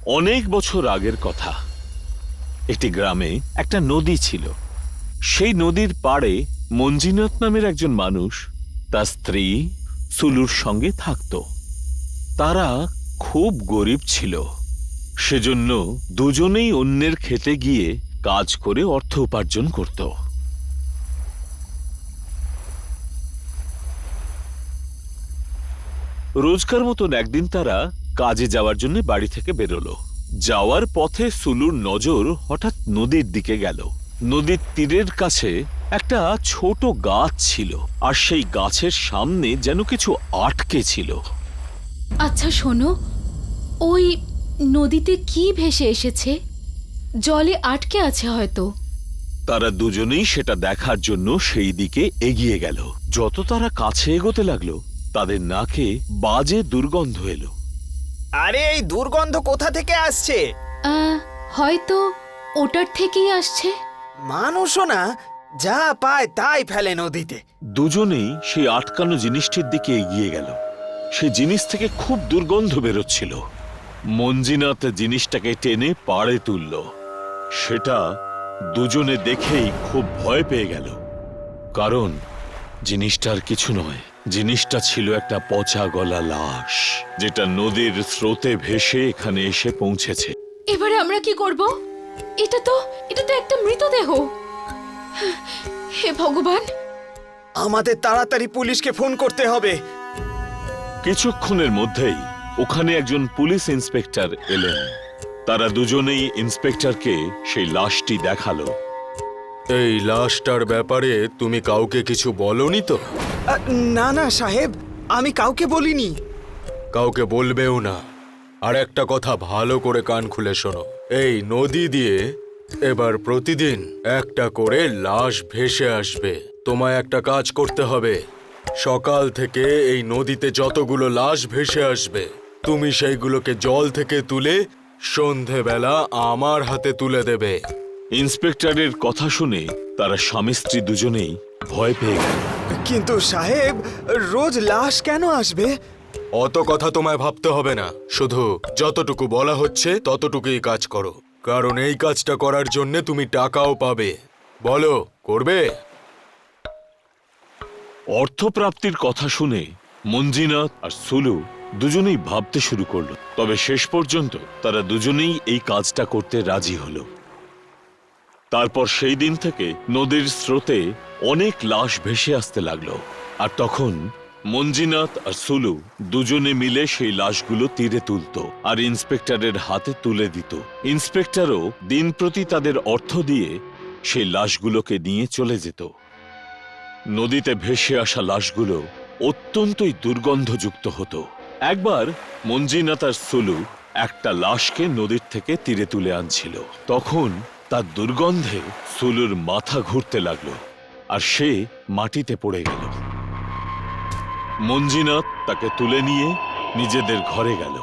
অনেক বছর আগের কথা। একটি গ্রামে একটা নদী ছিল। সেই নদীর পাড়ে মঞ্জিনাথ নামের একজন মানুষ তার স্ত্রী সুলুর সঙ্গে থাকত। তারা খুব গরিব ছিল, সেজন্য দুজনেই অন্যের খেতে গিয়ে কাজ করে অর্থ উপার্জন করত। রোজকার মতন একদিন তারা কাজে যাওয়ার জন্য বাড়ি থেকে বেরোলো। যাওয়ার পথে সুলুর নজর হঠাৎ নদীর দিকে গেল। নদীর তীরের কাছে একটা ছোট গাছ ছিল, আর সেই গাছের সামনে যেন কিছু আটকে ছিল। আচ্ছা শোনো, ওই নদীতে কি ভেসে এসেছে? জলে আটকে আছে হয়তো। তারা দুজনেই সেটা দেখার জন্য সেই দিকে এগিয়ে গেল। যত তারা কাছে এগোতে লাগলো, তাদের নাকে বাজে দুর্গন্ধ এলো। আরে এই দুর্গন্ধ কোথা থেকে আসছে? হয়তো ওটার থেকেই আসছে। মানুষও না যা পায় তাই ফেলে নদীতে। দুজনেই সেই আটকানো জিনিসটির দিকে এগিয়ে গেল। সে জিনিস থেকে খুব দুর্গন্ধ বেরোচ্ছিল। মঞ্জিনাথ জিনিসটাকে টেনে পাড়ে তুলল। সেটা দুজনে দেখেই খুব ভয় পেয়ে গেল, কারণ জিনিসটার কিছু নয়। জিনিসটা ছিল একটা পচা গলা লাশ, যেটা নদীর স্রোতে ভেসে এখানে এসে পৌঁছেছে। এবারে আমরা কি করব? এটা তো একটা মৃতদেহ। হে ভগবান! আমাদের তাড়াতাড়ি পুলিশকে ফোন করতে হবে। কিছুক্ষণের মধ্যেই ওখানে একজন পুলিশ ইন্সপেক্টর এলেন। তারা দুজনেই ইন্সপেক্টরকে সেই লাশটি দেখালো। এই লাশটার ব্যাপারে তুমি কাউকে কিছু বলনি তো? না না সাহেব, আমি কাউকে বলিনি। কাউকে বলবেও না। আর একটা কথা ভালো করে কান খুলে শোনো, এই নদী দিয়ে এবার প্রতিদিন একটা করে লাশ ভেসে আসবে। তোমায় একটা কাজ করতে হবে। সকাল থেকে এই নদীতে যতগুলো লাশ ভেসে আসবে, তুমি সেইগুলোকে জল থেকে তুলে সন্ধেবেলা আমার হাতে তুলে দেবে। ইন্সপেক্টরের কথা শুনে তারা স্বামী স্ত্রী দুজনেই ভয় পেয়ে গেল। কিন্তু সাহেব, রোজ লাশ কেন আসবে? অত কথা তোমায় ভাবতে হবে না, শুধু যতটুকু বলা হচ্ছে ততটুকুই কাজ করো, কারণ এই কাজটা করার জন্য তুমি টাকাও পাবে। বলো, করবে? অর্থপ্রাপ্তির কথা শুনে মঞ্জিনাথ আর সুলু দুজনেই ভাবতে শুরু করলো। তবে শেষ পর্যন্ত তারা দুজনেই এই কাজটা করতে রাজি হলো। তারপর সেই দিন থেকে নদীর স্রোতে অনেক লাশ ভেসে আসতে লাগলো। আর তখন মঞ্জিনাথ আর সুলু দুজনে মিলে সেই লাশগুলো তীরে তুলত আর ইন্সপেক্টরের হাতে তুলে দিত। ইন্সপেক্টরও দিন প্রতি তাদের অর্থ দিয়ে সেই লাশগুলোকে নিয়ে চলে যেত। নদীতে ভেসে আসা লাশগুলো অত্যন্তই দুর্গন্ধযুক্ত হতো। একবার মঞ্জিনাথ আর সুলু একটা লাশকে নদীর থেকে তীরে তুলে আনছিল। তখন তার দুর্গন্ধে সুলুর মাথা ঘুরতে লাগলো, আর সে মাটিতে পড়ে গেল। মঞ্জিনাথ তাকে তুলে নিয়ে নিজেদের ঘরে গেল।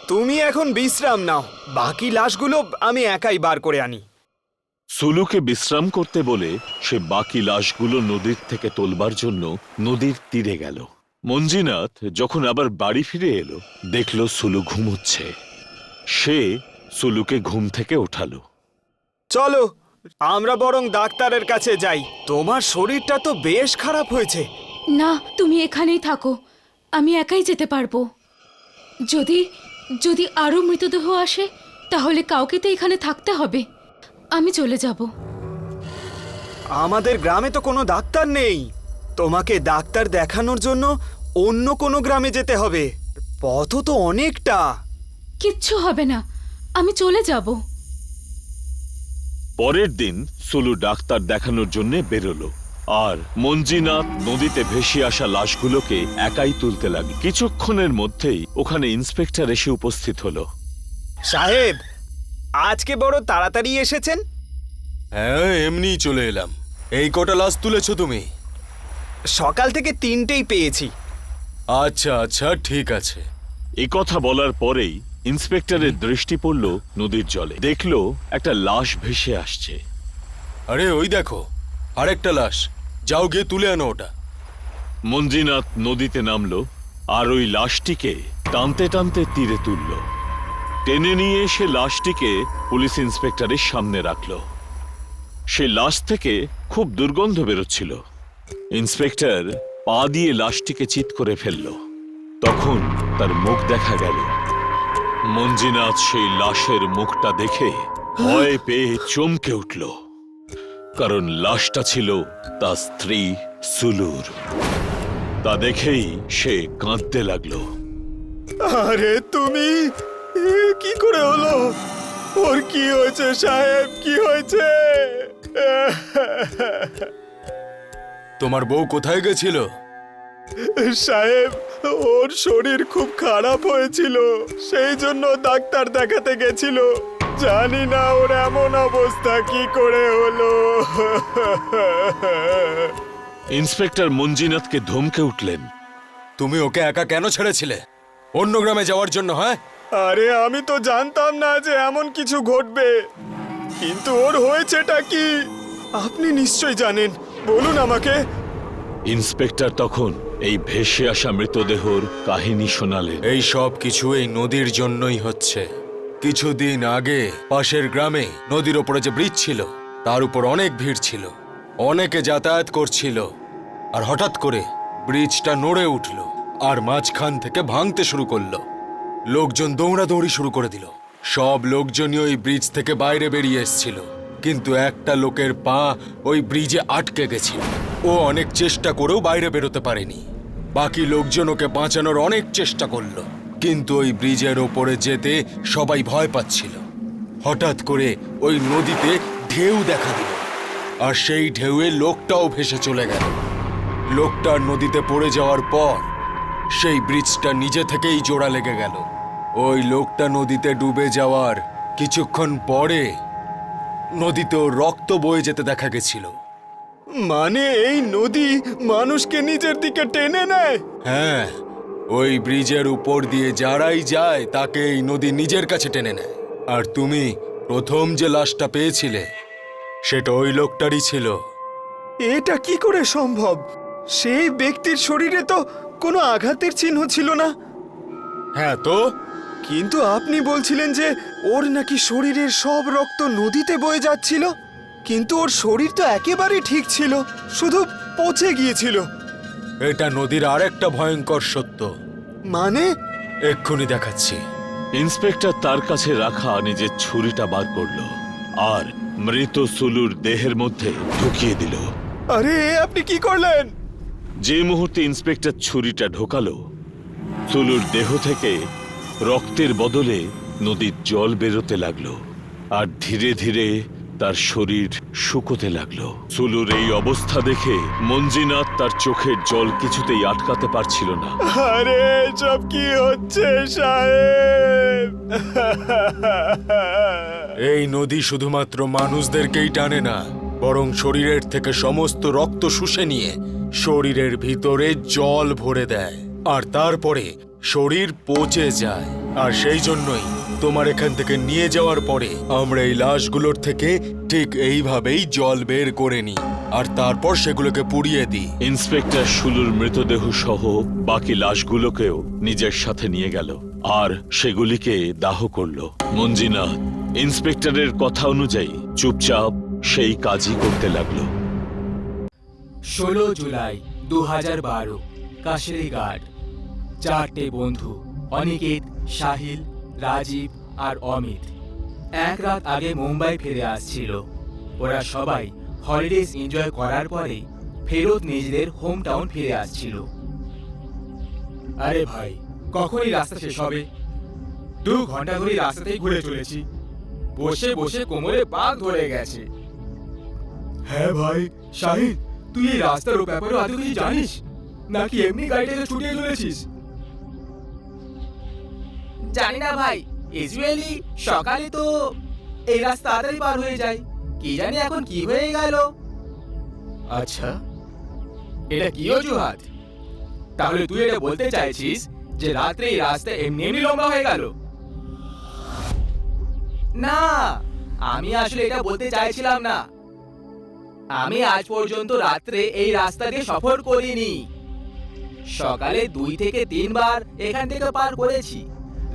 তুমি এখন বিশ্রাম নাও, বাকি লাশগুলো আমি একাই বার করে আনি। সুলুকে বিশ্রাম করতে বলে সে বাকি লাশগুলো নদীর থেকে তোলবার জন্য নদীর তীরে গেল। মঞ্জিনাথ যখন আবার বাড়ি ফিরে এলো, দেখল সুলু ঘুমোচ্ছে। সে সুলুকে ঘুম থেকে ওঠালো। চলো আমরা বরং ডাক্তারের কাছে যাই। তোমার শরীরটা তো বেশ খারাপ হয়েছে। না, তুমি এখানেই থাকো, আমি একাই যেতে পারবো। যদি আরো মৃতদেহ আসে, তাহলে কাউকে তো এখানে থাকতে হবে। আমি চলে যাব। আমাদের গ্রামে তো কোনো ডাক্তার নেই। তোমাকে ডাক্তার দেখানোর জন্য অন্য কোনো গ্রামে যেতে হবে। পথ তো অনেকটা। কিচ্ছু হবে না, আমি চলে যাব। পরের দিন সুলু ডাক্তার দেখানোর জন্য বেরোলো, আর মঞ্জিনাথ নদীতে ভেসে আসা লাশগুলোকে একাই তুলতে লাগলো। কিছুক্ষণের মধ্যেই ওখানে ইন্সপেক্টর এসে উপস্থিত হলো। সাহেব, আজকে বড় তাড়াতাড়ি এসেছেন। হ্যাঁ, এমনিই চলে এলাম। এই কটা লাশ তুলেছো তুমি? সকাল থেকে 3টেই পেয়েছি। আচ্ছা আচ্ছা, ঠিক আছে। এ কথা বলার পরেই ইন্সপেক্টরের দৃষ্টি পড়ল নদীর জলে। দেখলো একটা লাশ ভেসে আসছে। আরে ওই দেখো, আরেকটা লাশ। যাও গিয়ে তুলে আনো ওটা। মঞ্জিনাথ নদীতে নামলো আর ওই লাশটিকে টানতে টানতে তীরে তুলল। টেনে নিয়ে এসে লাশটিকে পুলিশ ইন্সপেক্টরের সামনে রাখল। সে লাশ থেকে খুব দুর্গন্ধ বেরোচ্ছিল। ইন্সপেক্টর পা দিয়ে লাশটিকে চিৎ করে ফেলল। তখন তার মুখ দেখা গেল। মঞ্জিনাথ সেই লাশের মুখটা দেখে ভয় পেয়ে চমকে উঠল, কারণ লাশটা ছিল তার স্ত্রী সুলুর। তা দেখেই সে কাঁদতে লাগলো। আরে তুমি, কি করে হলো? ওর কি হয়েছে সাহেব, কি হয়েছে? তোমার বউ কোথায় গেছিল? সাহেব, ওর শরীর খুব খারাপ হয়েছিল, সেই জন্য ডাক্তার দেখাতে গেছিল। জানি না ওর এমন অবস্থা কি করে হলো। ইন্সপেক্টর মঞ্জিনাথকে ধমকে উঠলেন। তুমি ওকে একা কেন ছেড়েছিলে? অন্য গ্রামে যাওয়ার জন্য? হ্যাঁ, আরে আমি তো জানতাম না যে এমন কিছু ঘটবে, কিন্তু ওর হয়েছেটা কি আপনি নিশ্চয় জানেন, বলুন আমাকে। ইন্সপেক্টর তখন এই ভেসে আসা মৃতদেহর কাহিনী শোনালেন। এই সব কিছু এই নদীর জন্যই হচ্ছে। কিছুদিন আগে পাশের গ্রামে নদীর ওপরে যে ব্রিজ ছিল, তার উপর অনেক ভিড় ছিল, অনেকে যাতায়াত করছিল। আর হঠাৎ করে ব্রিজটা নড়ে উঠল আর মাঝখান থেকে ভাঙতে শুরু করলো। লোকজন দৌড়াদৌড়ি শুরু করে দিল। সব লোকজনই ওই ব্রিজ থেকে বাইরে বেরিয়ে এসেছিল, কিন্তু একটা লোকের পা ওই ব্রিজে আটকে গেছিল। ও অনেক চেষ্টা করেও বাইরে বেরোতে পারেনি। বাকি লোকজন ওকে বাঁচানোর অনেক চেষ্টা করলো, কিন্তু ওই ব্রিজের ওপরে যেতে সবাই ভয় পাচ্ছিল। হঠাৎ করে ওই নদীতে ঢেউ দেখা দিল, আর সেই ঢেউয়ে লোকটাও ভেসে চলে গেল। লোকটার নদীতে পড়ে যাওয়ার পর সেই ব্রিজটা নিজে থেকেই জোড়া লেগে গেল। ওই লোকটা নদীতে ডুবে যাওয়ার কিছুক্ষণ পরে নদীতেও রক্ত বয়ে যেতে দেখা গেছিল। মানে এই নদী মানুষকে নিজের দিকে টেনে নেয়? হ্যাঁ, ওই ব্রিজের উপর দিয়ে যারাই যায় তাকে এই নদী নিজের কাছে টেনে নেয়। আর তুমি প্রথম যে লাশটা পেয়েছিলে, সেটা ওই লোকটারই ছিল। এটা কি করে সম্ভব? সেই ব্যক্তির শরীরে তো কোনো আঘাতের চিহ্ন ছিল না। হ্যাঁ তো, কিন্তু আপনি বলছিলেন যে ওর নাকি শরীরের সব রক্ত নদীতে বয়ে যাচ্ছিল, কিন্তু ওর শরীর তো একেবারেই ঠিক ছিল, শুধু পচে গিয়েছিল। এটা নদীর আরেকটা ভয়ঙ্কর সত্য। মানে? এক্ষুনি দেখাচ্ছি। ইন্সপেক্টর তার কাছে রাখা নিজের ছুরিটা বার করলো আর মৃত সুলুর দেহের মধ্যে ঢুকিয়ে দিল। আরে আপনি কি করলেন? যে মুহূর্তে ইন্সপেক্টর ছুরিটা ঢোকালো, সুলুর দেহ থেকে রক্তের বদলে নদীর জল বেরোতে লাগলো, আর ধীরে ধীরে তার শরীর শুকোতে লাগলো। সুলুর এই অবস্থা দেখে মঞ্জিনাথ তার চোখের জল কিছুতেই আটকাতে পারছিল না। আরে সব কি হচ্ছে সাহেব? এই নদী শুধুমাত্র মানুষদেরকেই টানে না, বরং শরীরের থেকে সমস্ত রক্ত শুষে নিয়ে শরীরের ভিতরে জল ভরে দেয়, আর তারপরে শরীর পচে যায়। আর সেই জন্যই তোমার এখান থেকে নিয়ে যাওয়ার পরে আমরা এই লাশগুলোর থেকে ঠিক এইভাবেই জল বের করে নিই, আর তারপর সেগুলোকে পুড়িয়ে দিই। ইন্সপেক্টর সুলুর মৃতদেহ সহ বাকি লাশগুলোকেও নিজের সাথে নিয়ে গেল আর সেগুলিকে দাহ করলো। মঞ্জিনাথ ইন্সপেক্টরের কথা অনুযায়ী চুপচাপ সেই কাজই করতে লাগলো। 16 জুলাই 2012 কাশরিঘাট। 4টে বন্ধু অনিকেত, সাহিল, রাজীব আর অমিত এক রাত আগে মুম্বাই ফিরে আসছিল। ওরা সবাই হলিডেজ এনজয় করার পরে ফেরত নিজেদের হোম টাউন ফিরে আসছিল। আরে ভাই, কখনই রাস্তা শেষ হবে? 2 ঘন্টা ধরে রাস্তাতেই ঘুরে চলেছি, বসে বসে কোমরে পাক ধরে গেছে। হ্যাঁ ভাই শাহিদ, তুই এই রাস্তার ব্যাপারে আদৌ কিছু জানিস, নাকি এমনি গাড়িটাকে ছুটিয়ে চলেছিস? জানি না ভাই, ইউজুয়ালি সকালে তো এই রাস্তা তাড়াতাড়ি পার হয়ে যায়, কি জানি এখন কি হয়ে গেল। আচ্ছা, এটা কি অজুহাত? তাহলে তুই এটা বলতে চাইছিস যে রাত্রে এই রাস্তা এমনি এমনি লম্বা হয়ে গেল? না, আমি আসলে এটা বলতে চাইছিলাম না। আমি আজ পর্যন্ত রাত্রে এই রাস্তা দিয়ে সফর করিনি। সকালে 2 থেকে 3 বার এখান থেকে পার করেছি।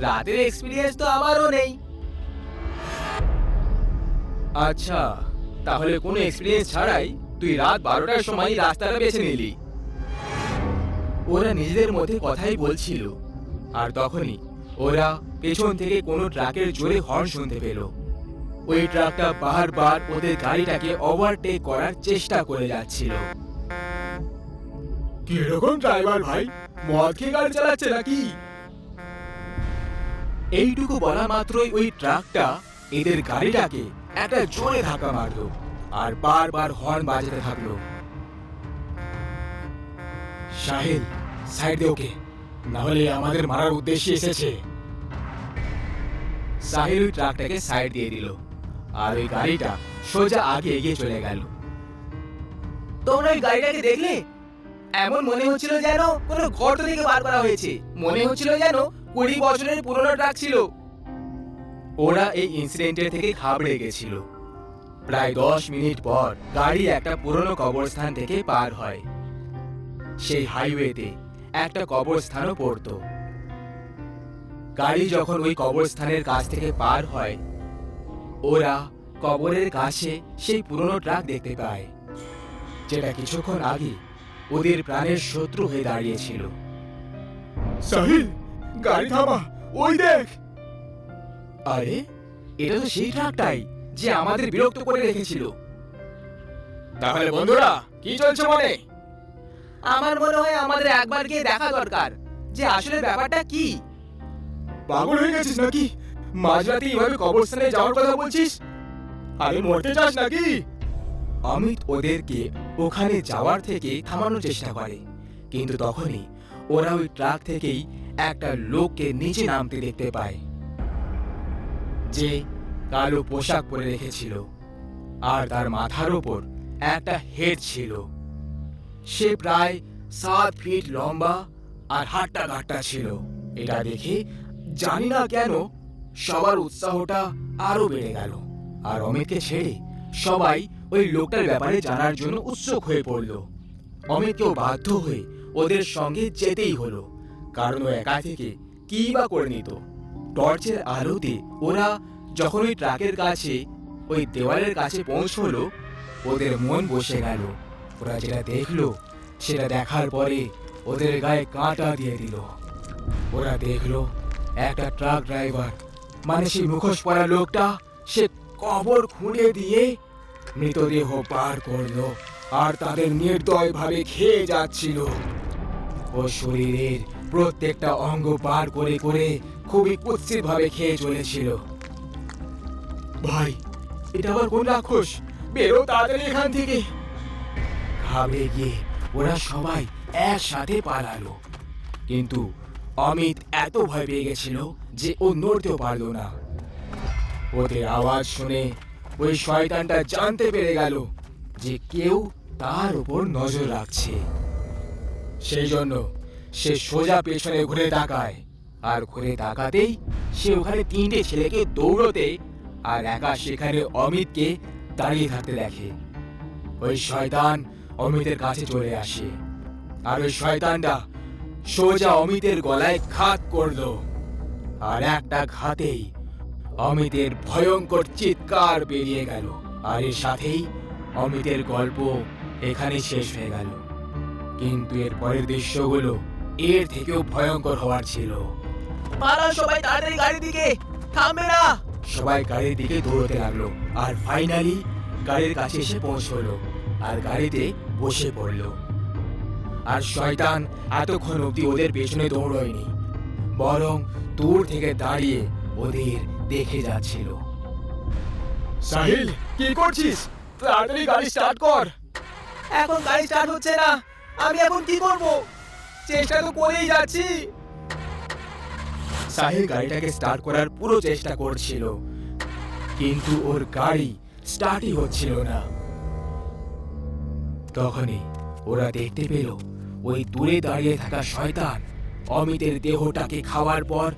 রাতের এক্সপিরিয়েন্স তো আমারও নেই। আচ্ছা, তাহলে কোনো এক্সপিরিয়েন্স ছাড়াই তুই রাত 12টার সময় রাস্তাটা বেছে নিলি। ওরা নিজেদের মধ্যে কথাই বলছিল, আর তখনই ওরা পেছন থেকে কোনো ট্রাকের জোরে হর্ন শুনতে পেল। ওই ট্রাকটা বারবার ওদের গাড়িটাকে ওভারটেক করার চেষ্টা করে যাচ্ছিল। কিরকম ড্রাইভার ভাই, মদ খেয়ে গাড়ি চালাচ্ছে নাকি? এইটুকু বলা মাত্রই ওই ট্রাকটা এদের গাড়িটাকে একটা জোরে ধাক্কা মারলো আর বারবার হর্ন বাজাতে থাকলো। সাহিল, সাইড দে ওকে, না হলে আমাদের মারার উদ্দেশ্যে এসেছে। সাহিল ওই ট্রাকটাকে সাইড দিয়ে দিল আর ওই গাড়িটা সোজা আগে এগিয়ে চলে গেল। তোমরা ওই গাড়িটাকে দেখলে? এমন মনে হচ্ছিল যেন কোনো গর্ত থেকে বার করা হয়েছে। মনে হচ্ছিল যেন 20 বছরের পুরনো ট্রাক ছিল। ওরা এই ইনসিডেন্টের থেকে ঘাবড়ে গেছিল। প্রায় 10 মিনিট পর গাড়ি একটা পুরনো কবরস্থান থেকে পার হয়। সেই হাইওয়েতে একটা কবরস্থানও পড়তো। গাড়ি যখন ওই কবরস্থানের কাছ থেকে পার হয়, ওরা কবরের কাছে সেই পুরনো ট্রাক দেখতে পায়, যেটা কিছুক্ষণ আগে ওদের প্রাণের শত্রু হয়ে দাঁড়িয়েছিল। সাহিল, গাড়ি থামা, ওই দেখ। আরে, এটা তো সেই ট্রাকটাই যে আমাদের বিরক্ত করে রেখেছিল। তাহলে বন্ধুরা, কি চলছে মনে? আমার মনে হয় আমাদের একবার গিয়ে দেখা দরকার যে আসলে ব্যাপারটা কি। পাগল হয়ে গেছিস নাকি? মাঝরাতে এইভাবে কবরস্থানে যাওয়ার কথা বলছিস? আরে মরতে চাস নাকি? অমিত ওদেরকে ওখানে যাওয়ার থেকে থামানোর চেষ্টা করে, কিন্তু তখনই ওরা ওই ট্রাক থেকেই একটা লোককে নিচে নামতে দেখতে পায়, যে কালো পোশাক পরে রেখেছিল আর তার মাথার উপর একটা হেড ছিল। সে প্রায় 7 ফিট লম্বা আর হাট্টা ঘাট্টা ছিল। এটা দেখে জানি না কেন সবার উৎসাহটা আরো বেড়ে গেল, আর অমিতকে ছেড়ে সবাই ওই লোকটার ব্যাপারে জানার জন্য উৎসুক হয়ে পড়ল। অমিতকেও বাধ্য হয়ে ওদের সঙ্গে যেতেই হলো, কারণ ও একা থেকে কি বা করে নিত। টর্চের আলোতে ওরা যখন ওই ট্রাকের কাছে, ওই দেওয়ালের কাছে পৌঁছলো, ওদের মন বসে গেল। ওরা যেটা দেখলো সেটা দেখার পরে ওদের গায়ে কাঁটা দিয়ে দিল। ওরা দেখলো একটা ট্রাক ড্রাইভার, মানে সেই মুখোশ পরা লোকটা, সে কবর খুঁড়ে দিয়ে মৃতদেহ পার করলো আর তাদের নির্দয়ভাবে খেয়ে যাচ্ছিল। ও শরীরের প্রত্যেকটা অঙ্গ পার করে করে খুবই কুৎসিত ভাবে খেয়ে চলেছিল। ভাই, এটা আবার কোন রাক্ষস? বেরো তাড়াতাড়ি এখান থেকে। ঘাবড়ে গিয়ে ওরা সবাই একসাথে পালালো, কিন্তু অমিত এত ভয় পেয়ে গেছিল যে ও নড়তেও পারলো না। ওদের আওয়াজ শুনে ওই শয়তানটা জানতে পেরে গেল যে কেউ তার উপর নজর রাখছে। সেই জন্য সে সোজা পেছনে ঘুরে তাকায়, আর ঘুরে তাকাতেই সে ওখানে 3টে ছেলেকে দৌড়তে আর একা সেখানে অমিতকে দাঁড়িয়ে থাকতে দেখে। ওই শয়তান অমিতের কাছে চলে আসে, আর ওই শয়তানটা সোজা অমিতের গলায় ঘাত করলো, আর একটা ঘাতেই অমিতের ভয়ঙ্কর চিৎকার বেরিয়ে গেল। আর এর সাথেই অমিতের গল্প এখানে শেষ হয়ে গেল। কিন্তু এর পরের দৃশ্যগুলো এর থেকেও ভয়ঙ্কর হওয়ার ছিল। পালা সবাই তাড়াতাড়ি গাড়ির দিকে, থামবে না। সবাই গাড়ির দিকে দৌড়তে লাগলো, আর ফাইনালি গাড়ির কাছে এসে পৌঁছলো আর গাড়িতে বসে পড়লো। আর শয়তান এতক্ষণ অবধি ওদের পেছনে দৌড়য়নি, বরং দূর থেকে দাঁড়িয়ে ওদের দেখে যাচ্ছিল। সাহিল, কি করছিস? তাড়াতাড়ি গাড়ি স্টার্ট কর। এখন গাড়ি স্টার্ট হচ্ছে না, আমি এখন কি করব? চেষ্টা তো করেই যাচ্ছি। সাহিল গাড়িটাকে স্টার্ট করার পুরো চেষ্টা করছিল, কিন্তু ওর গাড়ি স্টার্টই হচ্ছিল না। তখনই ওরা দেখতে পেল ওই দূরে দাঁড়িয়ে থাকা শয়তান অমিতের দেহটাকে খাওয়ার পর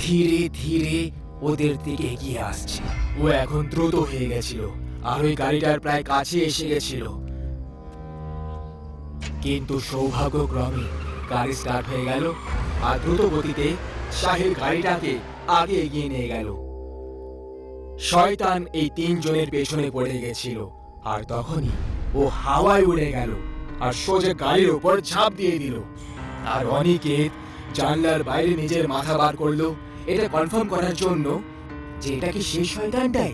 ধীরে ধীরে ওদের দিকে এগিয়ে আসছে। ও এখন দ্রুত হয়ে গেছিল আর ওই গাড়িটার প্রায় কাছে এসে গেছিল, কিন্তু সৌভাগ্যক্রমে গাড়ি স্টার্ট হয়ে গেল আর দ্রুত গতিতে সাহিল গাড়িটাকে আগে এগিয়ে নিয়ে গেল। শয়তান এই তিনজনের পেছনে পড়ে গেছিল আর তখনই ও হাওয়ায় উড়ে গেল আর সোজা গাড়ির উপর ঝাঁপ দিয়ে দিল। আর অনিকেত জানলার বাইরে নিজের মাথা বার করলো এটা কনফার্ম করার জন্য যে এটা কি সেই শয়তানটাই।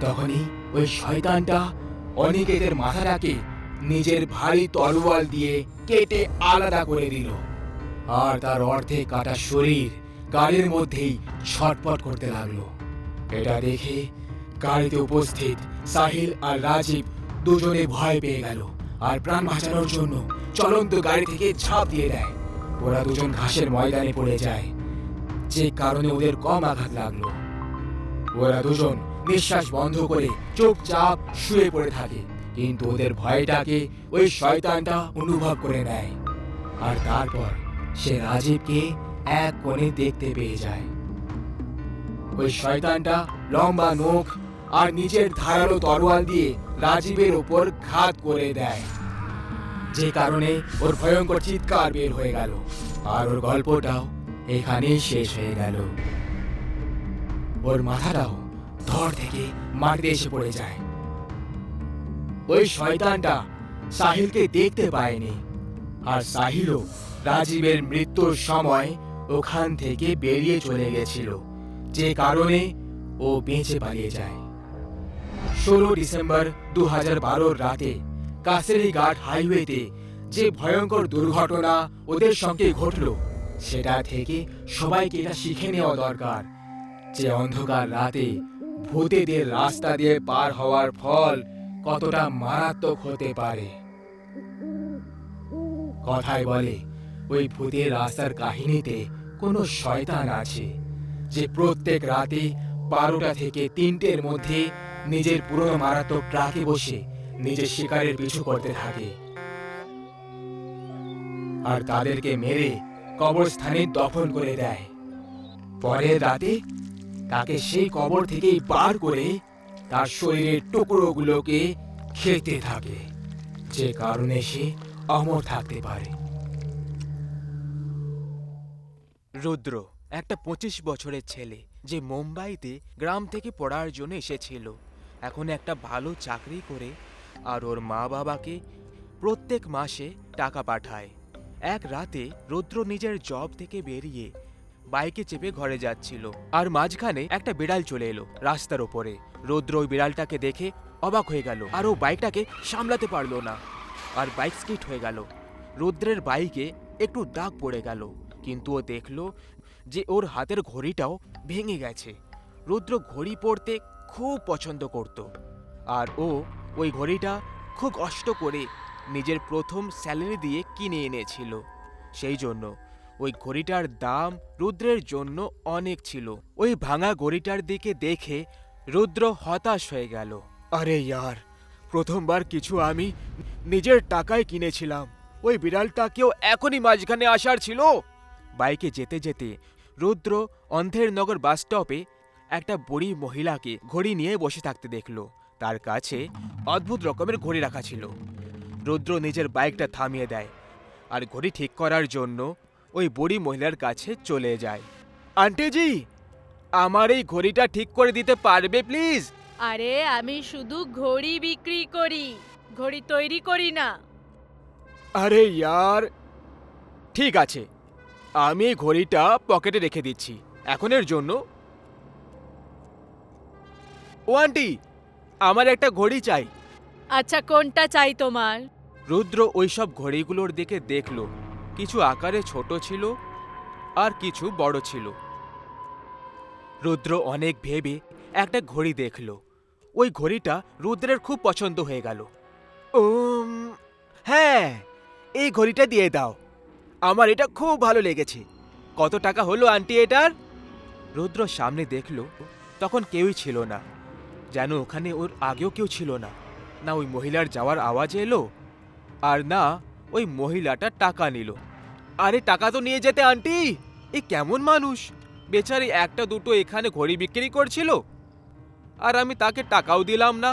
তখনই ওই শয়তানটা অনিকেতের মাথাটাকে নিজের ভারী তলোয়ার দিয়ে কেটে আলাদা করে দিল আর তার অর্ধেক কাটা শরীর গাড়ির মধ্যেই ছটফট করতে লাগলো। এটা দেখে গাড়িতে উপস্থিত সাহিল আর রাজীব দুজনে ভয় পেয়ে গেল আর প্রাণ বাঁচানোর জন্য চলন্ত গাড়ি থেকে ঝাঁপ দিয়ে দেয়। ওরা দুজন ঘাসের ময়দানে পড়ে যায়, যে কারণে ওদের কম আঘাত লাগলো। ওরা দুজন নিঃশ্বাস বন্ধ করে চুপচাপ শুয়ে পড়ে থাকে, কিন্তু ওদের ভয়টাকে ওই শয়তানটা অনুভব করে নেয়। আর তারপর সে রাজীবকে এক কোণে দেখতে পেয়ে যায়। ওই শয়তানটা লম্বা নখ আর নিজের ধারালো তরোয়াল দিয়ে রাজীবের উপর ঘাত করে দেয়, যে কারণে ওর ভয়ঙ্কর চিৎকার বের হয়ে গেল আর ওর গল্পটাও এখানেই শেষ হয়ে গেল। ওর মাথাটাও ধড় থেকে মাটিতে এসে পড়ে যায়। ওই শয়তানটা সাহিলকে দেখতে পায়নি আর সাহিলও রাজীবের মৃত্যুর সময় ওখান থেকে বেরিয়ে চলে গেছিল, যে কারণে ও বেঁচে পালিয়ে যায়। 16 ডিসেম্বর 2012 রাতে কাসেরিঘাট হাইওয়েতে যে ভয়ঙ্কর দুর্ঘটনা ওদের সঙ্গে ঘটল, সেটা থেকে সবাইকে এটা শিখে নেওয়া দরকার যে অন্ধকার রাতে ভূতেদের রাস্তা দিয়ে পার হওয়ার ফল কতটা মারাত্মক হতে পারে। কথায় বলে ওই ভূতের রাস্তার কাহিনীতে কোনো শয়তান আছে যে প্রত্যেক রাতে 12টা থেকে 3টের মধ্যে নিজের পুরনো মারাত্মক ট্রাকে বসে নিজের শিকারের পিছু করতে থাকে আর তাদেরকে মেরে কবরস্থানে দফন করে দেয়। পরের রাতে তাকে সেই কবর থেকেই বার করে তার শরীরের টুকরোগুলোকে খেতে থাকে, যে কারণে সে অমর থাকতে পারে। রুদ্র একটা 25 বছরের ছেলে যে মুম্বাইতে গ্রাম থেকে পড়ার জন্য এসেছিল। এখন একটা ভালো চাকরি করে আর ওর মা বাবাকে প্রত্যেক মাসে টাকা পাঠায়। এক রাতে রুদ্র নিজের জব থেকে বেরিয়ে বাইকে চেপে ঘরে যাচ্ছিল আর মাঝখানে একটা বিড়াল চলে এলো রাস্তার ওপরে। রুদ্র ওই বিড়ালটাকে দেখে অবাক হয়ে গেল আর ও বাইকটাকে সামলাতে পারলো না আর বাইক স্কিড হয়ে গেল। রুদ্রের বাইকে একটু দাগ পড়ে গেল, কিন্তু ও দেখলো যে ওর হাতের ঘড়িটাও ভেঙে গেছে। রুদ্র ঘড়ি পরতে খুব পছন্দ করত আর ও ওই ঘড়িটা খুব কষ্ট করে নিজের প্রথম স্যালারি দিয়ে কিনে এনেছিল। সেই জন্য ওই ঘড়িটার দাম রুদ্রের জন্য অনেক ছিল। ওই ভাঙা ঘড়িটার দিকে দেখে রুদ্র হতাশ হয়ে গেল। আরে ইয়ার, প্রথমবার কিছু আমি নিজের টাকায় কিনেছিলাম, ওই বিড়ালটাকেও এখনই মাঝখানে আসার ছিল। বাইকে যেতে যেতে রুদ্র অন্ধের নগর বাস স্টপে একটা বুড়ি মহিলাকে ঘড়ি নিয়ে বসে থাকতে দেখলো। তার কাছে অদ্ভুত রকমের ঘড়ি রাখা ছিল। রুদ্র নিজের বাইকটা থামিয়ে দেয় আর ঘড়ি ঠিক করার জন্য ওই বুড়ি মহিলার কাছে চলে যায়। আন্টিজি, আমার এই ঘড়িটা ঠিক করে দিতে পারবে প্লিজ? আরে আমি শুধু ঘড়ি বিক্রি করি, ঘড়ি তৈরি করি না। আরে ইয়ার, ঠিক আছে, আমি এই ঘড়িটা পকেটে রেখে দিচ্ছি এখনের জন্য। ও আন্টি, আমার একটা ঘড়ি চাই। আচ্ছা কোনটা চাই তোমার? রুদ্র ওইসব ঘড়িগুলোর দিকে দেখলো, কিছু আকারে ছোট ছিল আর কিছু বড় ছিল। রুদ্র অনেক ভেবে একটা ঘড়ি দেখলো। ওই ঘড়িটা রুদ্রের খুব পছন্দ হয়ে গেল। হ্যাঁ, এই ঘড়িটা দিয়ে দাও, আমার এটা খুব ভালো লেগেছে। কত টাকা হলো আন্টি এটার? রুদ্র সামনে দেখলো, তখন কেউই ছিল না, যেন ওখানে ওর আগেও কেউ ছিল না। না ওই মহিলার যাওয়ার আওয়াজ এলো আর না ওই মহিলাটা টাকা নিল। আরে টাকা তো নিয়ে যেতে আন্টি, এ কেমন মানুষ, বেচারি একটা দুটো এখানে ঘড়ি বিক্রি করছিল আর আমি তাকে টাকাও দিলাম না।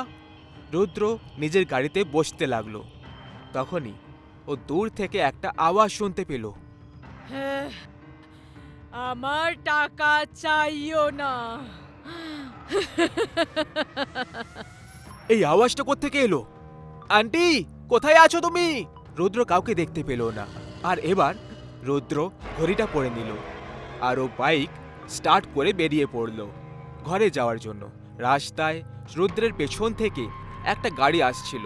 রুদ্র নিজের গাড়িতে বসতে লাগলো। তখনই ও দূর থেকে একটা আওয়াজ শুনতে পেল। হ্যাঁ, আমার টাকা চাইও না। এই আওয়াজটা কোত্থেকে এলো? আন্টি, কোথায় আছো তুমি? রুদ্র কাউকে দেখতে পেল না। আর এবার রুদ্র ঘড়িটা পরে নিল আর ও বাইক স্টার্ট করে বেরিয়ে পড়ল ঘরে যাওয়ার জন্য। রাস্তায় রুদ্রের পেছন থেকে একটা গাড়ি আসছিল।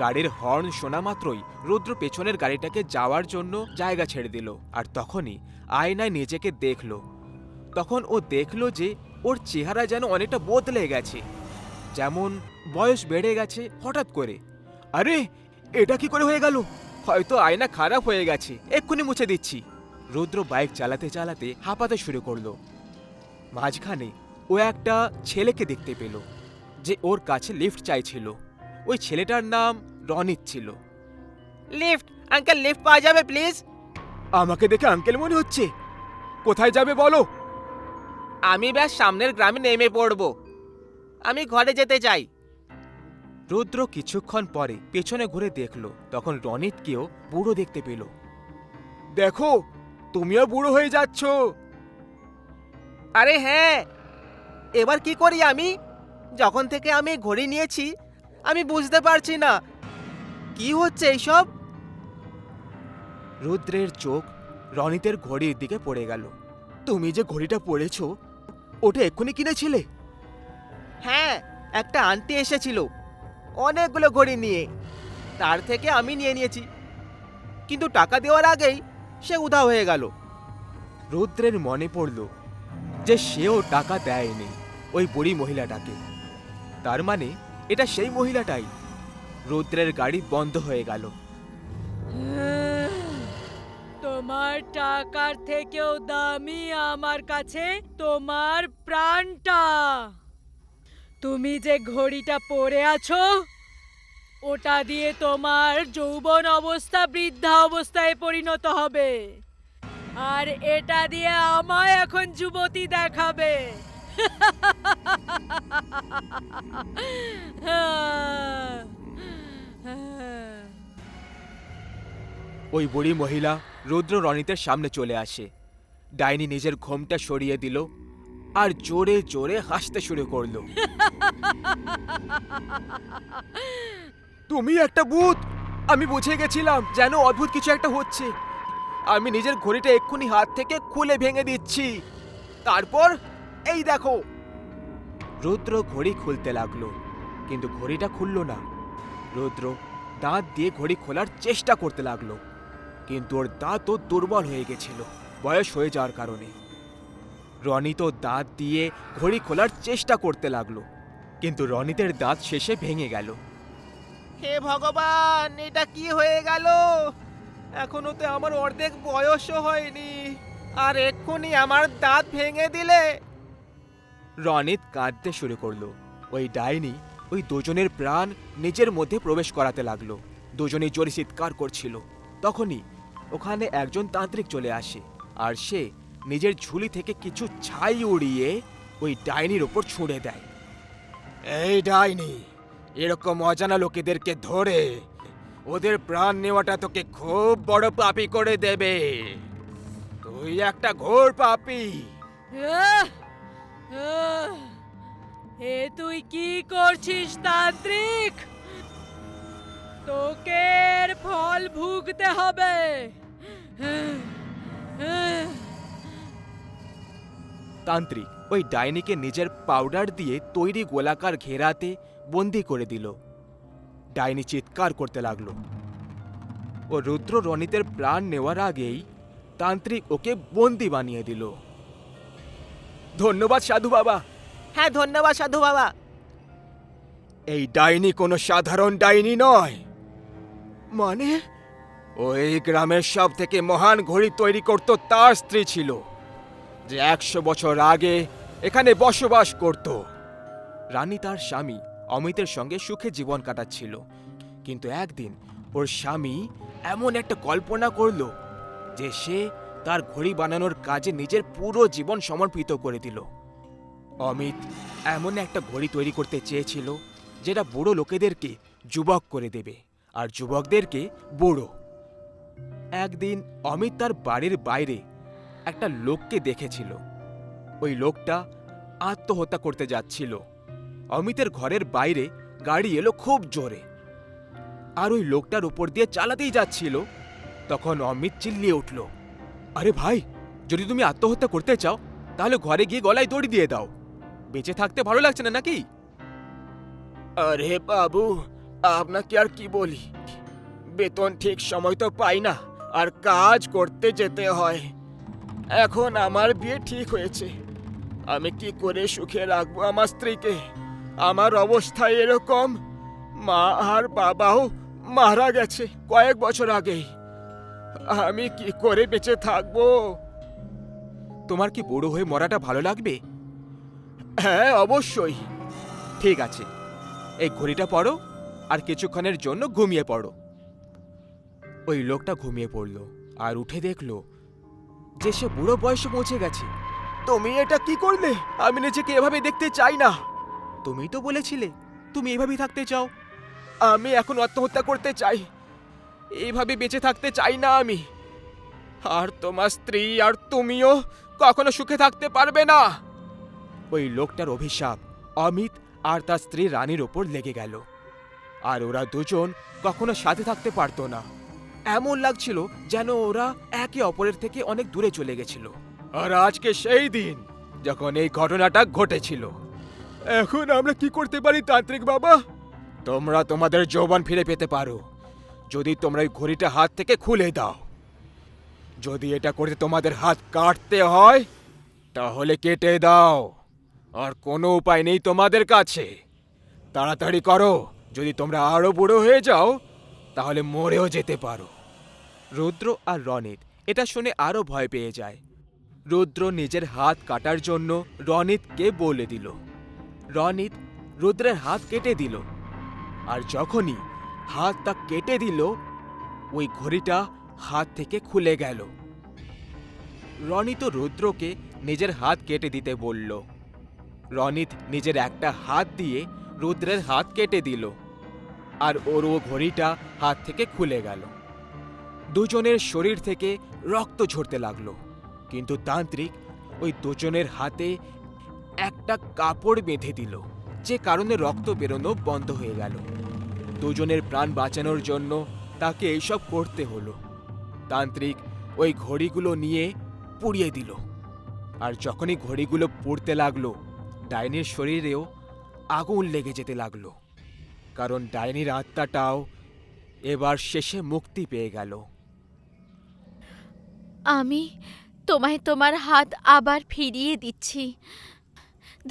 গাড়ির হর্ন শোনা মাত্রই রুদ্র পেছনের গাড়িটাকে যাওয়ার জন্য জায়গা ছেড়ে দিল। আর তখনই আয়নায় নিজেকে দেখল। তখন ও দেখল যে ওর চেহারা যেন অনেকটা বদলে গেছে, যেমন বয়স বেড়ে গেছে হঠাৎ করে। আরে, এটা কি করে হয়ে গেল? হয়তো আয়না খারাপ হয়ে গেছে, এক্ষুনি মুছে দিচ্ছি। রুদ্র বাইক চালাতে চালাতে হাঁপাতে শুরু করলো। মাঝখানে ও একটা ছেলেকে দেখতে পেল যে ওর কাছে লিফট চাইছিল। ওই ছেলেটার নাম রনিত ছিল। লিফট আঙ্কেল, লিফট পাওয়া যাবে প্লিজ? আমাকে দেখে আঙ্কেল মনে হচ্ছে। কোথায় যাবে বলো? আমি ব্যাস সামনের গ্রামে নেমে পড়বো, আমি ঘরে যেতে চাই। রুদ্র কিছুক্ষণ পরে পেছনে ঘুরে দেখলো, তখন রনিতকেও বুড়ো দেখতে পেল। দেখো, তুমিও বুড়ো হয়ে যাচ্ছ। আরে হ্যাঁ, এবার কি করি আমি? যখন থেকে আমি ঘড়ি নিয়েছি আমি বুঝতে পারছি না কি হচ্ছে এইসব। রুদ্রের চোখ রনিতের ঘড়ির দিকে পড়ে গেল। তুমি যে ঘড়িটা পরেছো ওটা এক্ষুনি কিনেছিলে? হ্যাঁ, একটা আন্টি এসেছিল অনেকগুলো ঘড়ি নিয়ে, তার থেকে আমি নিয়ে নিয়েছি, কিন্তু টাকা দেওয়ার আগেই সে উধাও হয়ে গেল। রুদ্রের মনে পড়ল যে সেও টাকা দেয়নি ওই বুড়ি মহিলাটাকে। তার মানে এটা সেই মহিলাটাই। রুদ্রের গাড়ি বন্ধ হয়ে গেল। তোমার টাকার থেকেও দামি আমার কাছে তোমার প্রাণটা। তুমি যে ঘড়িটা পরে আছো ওটা দিয়ে তোমার যৌবন অবস্থা বৃদ্ধা অবস্থায় পরিণত হবে, আর এটা দিয়ে আমায় এখন যুবতী দেখাবে। ওই বুড়ি মহিলা রুদ্র রনিতের সামনে চলে আসে। ডাইনি নিজের ঘোমটা সরিয়ে দিল আর জোরে জোরে হাসতে শুরু করলো। তুমি একটা ভূত! আমি বুঝে গেছিলাম যেন অদ্ভুত কিছু একটা হচ্ছে। আমি নিজের ঘড়িটা এক্ষুনি হাত থেকে খুলে ভেঙে দিচ্ছি, তারপর এই দেখো। রুদ্র ঘড়ি খুলতে লাগলো, কিন্তু ঘড়িটা খুলল না। রুদ্র দাঁত দিয়ে ঘড়ি খোলার চেষ্টা করতে লাগলো, কিন্তু ওর দাঁতও দুর্বল হয়ে গেছিল বয়স হয়ে যাওয়ার কারণে। রনিত দাঁত দিয়ে ঘড়ি খোলার চেষ্টা করতে লাগলো, কিন্তু রনিতের দাঁত শেষে ভেঙে গেল। হে ভগবান, এটা কি হয়ে গেল? এখনো তো আমার অর্ধেক বয়সও হয়নি, আর এক্ষুনি আমার দাঁত ভেঙে দিলে। রনিত কাঁদতে শুরু করলো। ওই ডাইনি ওই দুজনের প্রাণ নিজের মধ্যে প্রবেশ করাতে লাগলো। দুজনেই জোরে চিৎকার করছিল। তখনই ওখানে একজন তান্ত্রিক চলে আসে, আর সে নিজের ঝুলি থেকে কিছু ছাই উড়িয়ে ওই ডাইনির ওপর ছুঁড়ে দেয়। এই ডাইনি, এরকম অজানা লোকেদেরকে ধরে ওদের প্রাণ নেওয়াটা তোকে খুব বড় পাপী করে দেবে। তুই একটা ঘোর পাপী। এ তুই কি করছিস তান্ত্রিক? তোকে এর ফল ভুগতে হবে। তান্ত্রিক ওই ডাইনিকে নিজের পাউডার দিয়ে তৈরি গোলাকার ঘেরাতে বন্দি করে দিল। ডাইনি চিৎকার করতে লাগলো। ও রুদ্র রনিতের প্রাণ নেওয়ার আগেই তান্ত্রিক ওকে বন্দি বানিয়ে দিল। ধন্যবাদ সাধু বাবা। হ্যাঁ, ধন্যবাদ সাধু বাবা। এই ডাইনি কোনো সাধারণ ডাইনি নয়। মানে ওই গ্রামের সব থেকে মহান ঘড়ি তৈরি করত তার স্ত্রী ছিল, যে 100 বছর আগে এখানে বসবাস করত। রানী তার স্বামী অমিতের সঙ্গে সুখে জীবন কাটাচ্ছিল, কিন্তু একদিন ওর স্বামী এমন একটা কল্পনা করল যে সে তার ঘড়ি বানানোর কাজে নিজের পুরো জীবন সমর্পিত করে দিল। অমিত এমন একটা ঘড়ি তৈরি করতে চেয়েছিল যেটা বুড়ো লোকেদেরকে যুবক করে দেবে আর যুবকদেরকে বুড়ো। একদিন অমিত তার বাড়ির বাইরে একটা লোককে দেখেছিল। ওই লোকটা আত্মহত্যা করতে যাচ্ছিল। অমিতের ঘরের বাইরে গাড়ি এলো খুব জোরে, আর ওই লোকটার উপর দিয়ে চালাতেই যাচ্ছিল। তখন অমিত চিল্লিয়ে উঠল, আরে ভাই, যদি তুমি আত্মহত্যা করতে চাও তাহলে ঘরে গিয়ে গলায় দড়ি দিয়ে দাও। বেঁচে থাকতে ভালো লাগছে না নাকি? আরে বাবু, আপনাকে আর কি বলি, বেতন ঠিক সময় তো পাই না, আর কাজ করতে যেতে হয়। এখন আমার বিয়ে ঠিক হয়েছে, আমি কি করে সুখে রাখবো আমার স্ত্রীকে? আমার অবস্থা এরকম, মা আর বাবাও মারা গেছে কয়েক বছর আগেই। আমি কি করে বেঁচে থাকবো? তোমার কি বুড়ো হয়ে মরাটা ভালো লাগবে? হ্যাঁ, অবশ্যই। ঠিক আছে, এই ঘড়িটা পড়ো আর কিছুক্ষণের জন্য ঘুমিয়ে পড়ো। ওই লোকটা ঘুমিয়ে পড়ল আর উঠে দেখল যে সে বুড়ো বয়সে পৌঁছে গেছে। তুমি এটা কি করলে? আমি নিজেকে এভাবে দেখতে চাই না। তুমি তো বলেছিলে তুমি এভাবেই থাকতে চাও। আমি এখন আত্মহত্যা করতে চাই, এইভাবে বেঁচে থাকতে চাই না আমি। আর তোমার স্ত্রী আর তুমিও কখনো সুখে থাকতে পারবে না। ওই লোকটার অভিশাপ অমিত আর তার স্ত্রী রানীর ওপর লেগে গেল, আর ওরা দুজন কখনো সাথে থাকতে পারতো না। এমন লাগছিল যেন ওরা একে অপরের থেকে অনেক দূরে চলে গেছিল। আর আজকে সেই দিন যখন এই ঘটনাটা ঘটেছিল। এখন আমরা কি করতে পারি তান্ত্রিক বাবা? তোমরা তোমাদের যৌবন ফিরে পেতে পারো যদি তোমরা এই ঘড়িটা হাত থেকে খুলে দাও। যদি এটা করতে তোমাদের হাত কাটতে হয় তাহলে কেটে দাও, আর কোনো উপায় নেই তোমাদের কাছে। তাড়াতাড়ি করো, যদি তোমরা আরো বুড়ো হয়ে যাও তাহলে মরেও যেতে পারো। রুদ্র আর রনিত এটা শুনে আরো ভয় পেয়ে যায়। রুদ্র নিজের হাত কাটার জন্য রনিতকে বলে দিল। রনিত রুদ্রের হাত কেটে দিল, আর যখনই হাতটা কেটে দিল ওই ঘড়িটা হাত থেকে খুলে গেল। রনিত রুদ্রকে নিজের হাত কেটে দিতে বলল। রনিত নিজের একটা হাত দিয়ে রুদ্রের হাত কেটে দিল, আর ওর ও ঘড়িটা হাত থেকে খুলে গেল। দুজনের শরীর থেকে রক্ত ঝরতে লাগলো, কিন্তু তান্ত্রিক ওই দুজনের হাতে একটা কাপড় বেঁধে দিল, যে কারণে রক্ত বেরোনো বন্ধ হয়ে গেল। দুজনের প্রাণ বাঁচানোর জন্য তাকে এইসব করতে হলো। তান্ত্রিক ওই ঘড়িগুলো নিয়ে পুড়িয়ে দিল, আর যখনই ঘড়িগুলো পুড়তে লাগলো ডাইনির শরীরেও আগুন লেগে যেতে লাগলো, কারণ ডাইনির আত্মাটাও এবার শেষে মুক্তি পেয়ে গেল। আমি তোমায় তোমার হাত আবার ফিরিয়ে দিচ্ছি।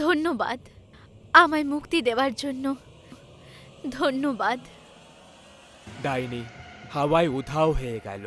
ধন্যবাদ আমায় মুক্তি দেওয়ার জন্য, ধন্যবাদ। ডাইনি হাওয়ায় উধাও হয়ে গেল।